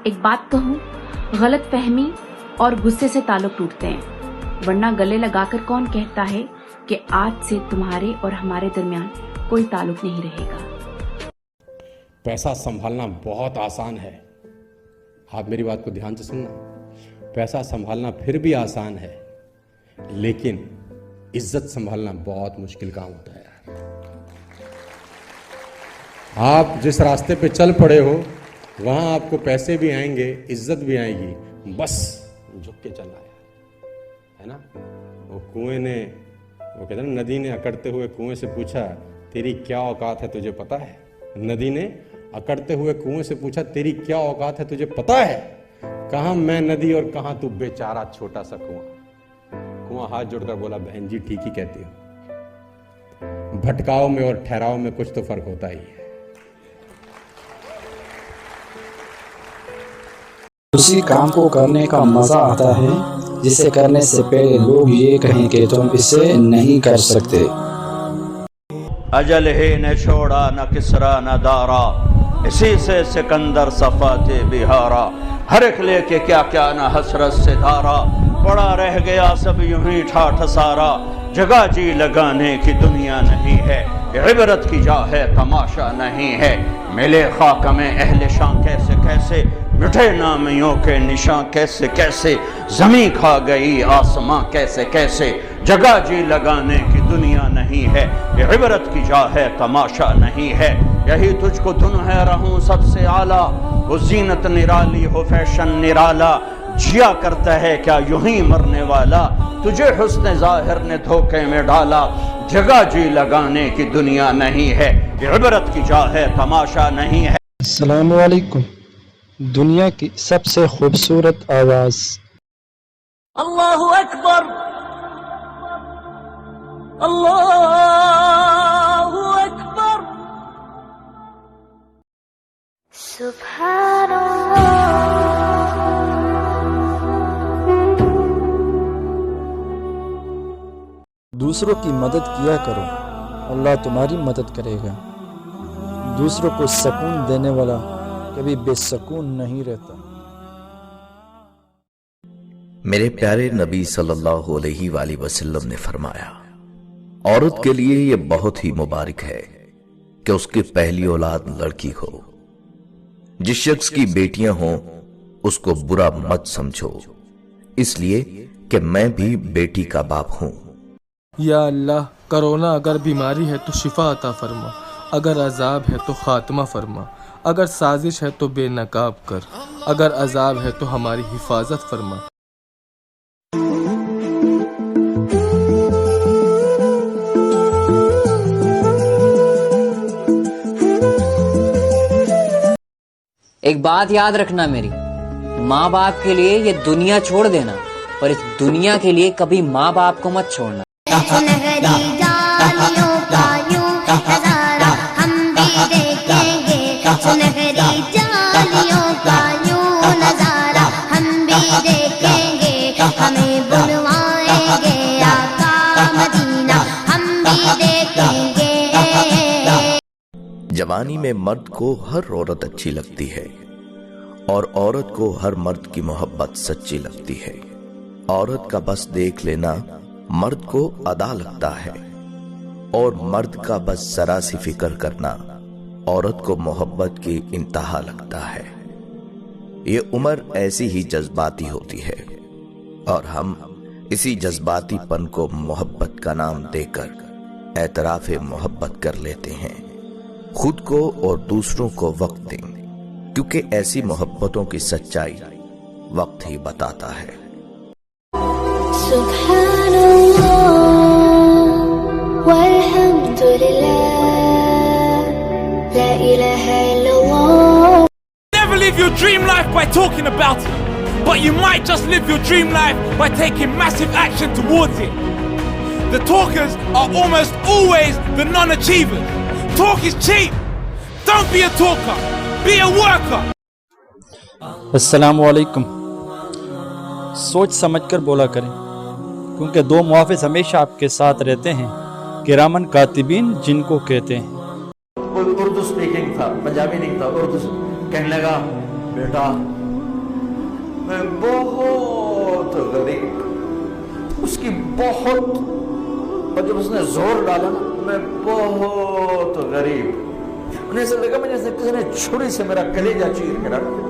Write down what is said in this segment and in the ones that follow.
ایک بات کہوں، غلط فہمی اور غصے سے تعلق ٹوٹتے ہیں، ورنہ گلے لگا کر کون کہتا ہے کہ آج سے تمہارے اور ہمارے درمیان کوئی تعلق نہیں رہے گا۔ پیسہ سنبھالنا بہت آسان ہے، آپ میری بات کو دھیان سے سننا۔ پیسہ سنبھالنا پھر بھی آسان ہے، لیکن عزت سنبھالنا بہت مشکل کام ہوتا ہے۔ آپ جس راستے پہ چل پڑے ہو وہاں آپ کو پیسے بھی آئیں گے، عزت بھی آئے گی، بس جھک کے چلنا ہے نا۔ وہ کنویں نے، وہ کہتے ہیں نا، ندی نے اکڑتے ہوئے کنویں سے پوچھا تیری کیا اوقات ہے تجھے پتا ہے؟ ندی نے اکڑتے ہوئے کنویں سے پوچھا تیری کیا اوقات ہے تجھے پتا ہے؟ کہاں میں ندی اور کہاں تو بیچارہ چھوٹا سا کنواں۔ کنواں ہاتھ جوڑ کر بولا بہن جی ٹھیک ہی کہتی ہو، بھٹکاؤ میں اور ٹھہراؤ میں کچھ تو فرق ہوتا ہی ہے۔ اسی کام کو کرنے کا مزہ آتا ہے جسے کرنے سے پہلے لوگ یہ کہیں کہ تم اسے نہیں کر سکتے۔ اجل ہی نے چھوڑا نہ کسرا نہ دارا، اسی سے سکندر صفات بہارا، ہر ایک لے کے کیا کیا نہ حسرت سے دھارا، پڑا رہ گیا سب یوں ہی ٹھاٹھ سارا، جگہ جی لگانے کی دنیا نہیں ہے، عبرت کی جا ہے تماشا نہیں ہے، ملے خاک میں اہل شان کیسے کیسے، مٹھے نامیوں کے نشاں کیسے کیسے، زمین کھا گئی آسماں کیسے کیسے، جگہ جی لگانے کی دنیا نہیں ہے، عبرت کی جا ہے تماشا نہیں ہے، یہی تجھ کو دھن ہے رہوں سب سے اعلیٰ، وہ زینت نرالی ہو فیشن نرالا، جیا کرتا ہے کیا یوں ہی مرنے والا، تجھے حسن ظاہر نے دھوکے میں ڈالا، جگہ جی لگانے کی دنیا نہیں ہے، عبرت کی جا ہے تماشا نہیں ہے۔ السلام علیکم۔ دنیا کی سب سے خوبصورت آواز۔ اللہ اکبر، اللہ اکبر، سبحان اللہ۔ دوسروں کی مدد کیا کرو، اللہ تمہاری مدد کرے گا۔ دوسروں کو سکون دینے والا کبھی بے سکون نہیں رہتا۔ میرے پیارے نبی صلی اللہ علیہ وآلہ وسلم نے فرمایا، عورت کے لیے یہ بہت ہی مبارک ہے کہ اس کی پہلی اولاد لڑکی ہو۔ جس شخص کی بیٹیاں ہوں اس کو برا مت سمجھو، اس لیے کہ میں بھی بیٹی کا باپ ہوں۔ یا اللہ، کرونا اگر بیماری ہے تو شفا عطا فرما، اگر عذاب ہے تو خاتمہ فرما، اگر سازش ہے تو بے نقاب کر، اگر عذاب ہے تو ہماری حفاظت فرما۔ ایک بات یاد رکھنا میری، ماں باپ کے لیے یہ دنیا چھوڑ دینا، پر اس دنیا کے لیے کبھی ماں باپ کو مت چھوڑنا۔ جوانی میں مرد کو ہر عورت اچھی لگتی ہے، اور عورت کو ہر مرد کی محبت سچی لگتی ہے۔ عورت کا بس دیکھ لینا مرد کو ادا لگتا ہے، اور مرد کا بس ذرا سی فکر کرنا عورت کو محبت کی انتہا لگتا ہے۔ یہ عمر ایسی ہی جذباتی ہوتی ہے، اور ہم اسی جذباتی پن کو محبت کا نام دے کر اعتراف محبت کر لیتے ہیں۔ خود کو اور دوسروں کو وقت دیں، کیونکہ ایسی محبتوں کی سچائی وقت ہی بتاتا ہے۔ سبحان اللہ والحمد للہ، لا الہ الا اللہ۔ Never live your dream life by talking about it, but you might just live your dream life by taking massive action towards it. The talkers are almost always the non-achievers. Talk is cheap. Don't be a talker, be a worker. السلام علیکم۔ سوچ سمجھ کر بولا کریں، کیونکہ دو محافظ ہمیشہ آپ کے ساتھ رہتے ہیں، کرامن کاتبین جن کو کہتے ہیں۔ اردو سپیکنگ تھا، پنجابی نہیں تھا، اردو کہنے لگا بیٹا میں بہت غریب، اس کی بہت، اور جب اس نے زور ڈالا نا میں بہت غریب، انہیں ایسا لگا میں جیسے کسی نے چھری سے میرا کلیجہ چیر کے رکھ دیا،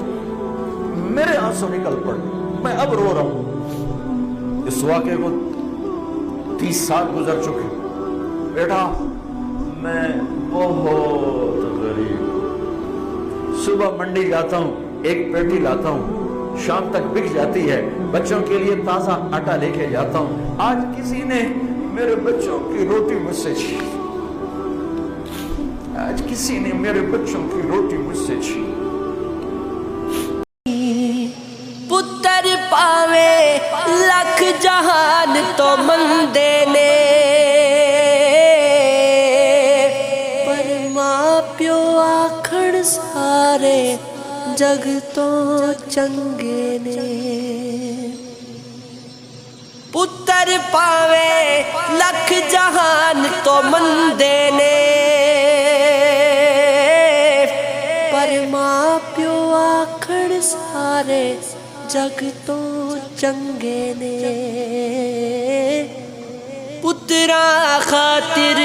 میرے آنسو نکل پڑے، میں اب رو رہا ہوں۔ اس واقعے کو 30 سال گزر چکے، بیٹا میں بہت غریب، صبح منڈی جاتا ہوں، ایک پیٹی لاتا ہوں، شام تک بک جاتی ہے، بچوں کے لیے تازہ آٹا لے کے جاتا ہوں، آج کسی نے میرے بچوں کی روٹی مجھ سے چھین، آج کسی نے میرے بچوں کی روٹی مجھ سے چھین۔ پتر پاوے لکھ جہان تو مندے نے، پر ماں پیو آکھڑ سارے جگ تو چنگے نے۔ پتر پاوے لکھ جہان تو مندے نے، پر ماں پیو آکھڑ سارے جگ تو چنگے نے۔ پترا خاطر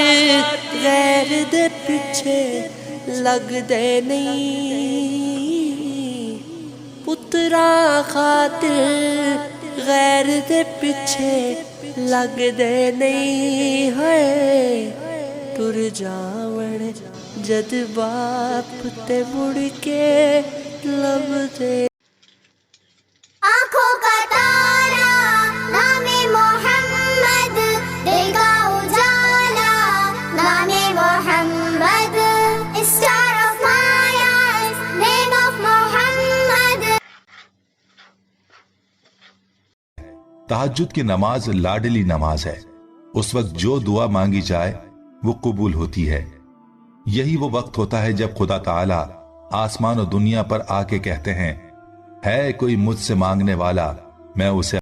غیر دے پیچھے لگ دے نہیں، پترا خاطر غیر دے پیچھے لگ دے نہیں، ہے ٹر جاون جد باپ تے مڑ کے لب دے۔ آنکھوں کا تارا نام محمد، دیکھا اجالا نام Muhammad, star of my eyes name of Muhammad. تہجد کی نماز لاڈلی نماز ہے، اس وقت جو دعا مانگی جائے وہ قبول ہوتی ہے۔ یہی وہ وقت ہوتا ہے جب خدا تعالی آسمان و دنیا پر آ کے کہتے ہیں، ہے کوئی مجھ سے مانگنے والا میں اسے